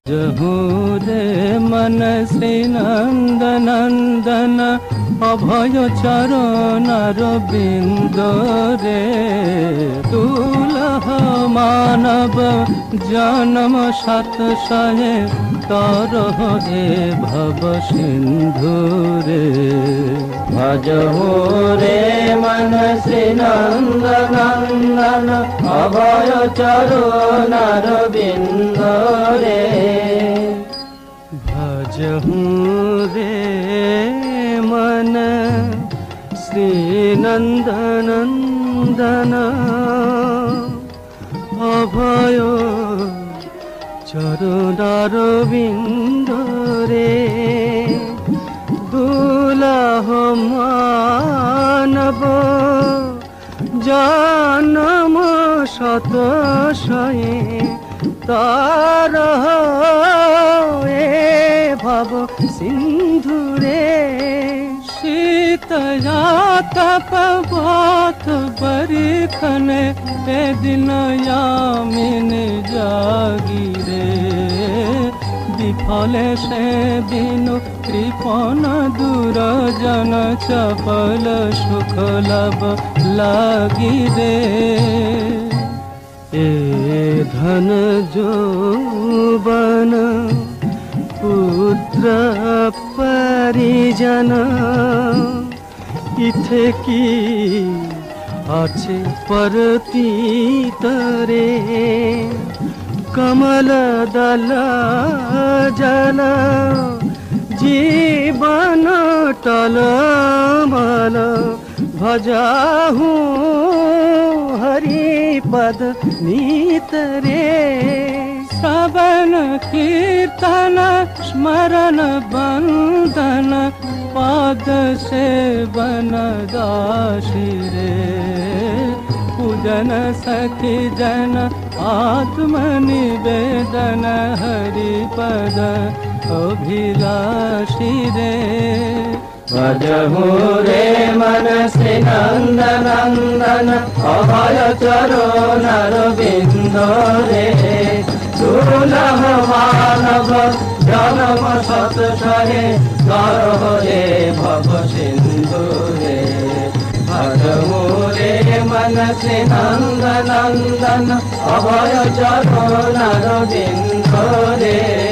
जहूँ रे मन श्री नंद नंदन अभय चरणर बिंद रे दुलह मानव जन्म सात सहे तरह ए भव सिंधु रे भजहु रे मन श्री नंद नंदन अभय चरणर बिंद रे भजहु रे मन श्री नंद नंदन अभय चरणर बिंद रे दुलह मानव जन्म शत सहे तरह ए भव सिंधु रे शीतया तपवत बरिखन ए दिन यामिन जागी रे विफले से बिनु कृपण दूर जन चपल सुख लब लागी रे ए धन जोबन पुत्र परिजन इथे की अच्छे परतीत रे कमल दल जल जीवन टलमल भजाहू हरि पद नीत रे श्रवण कीर्तन स्मरण बंदन पद सेवन दासी रे पूजन सखी जन आत्म निवेदन हरि पद अभिलाषी रे भजहु रे मन श्री नंद नंदन अभय चरणर बिंद रे दुलह मानव जन्म सत सहे तरह रे भव सिंधु रे भजहु रे मन श्री नंद नंदन अभय चरणर बिंद रे।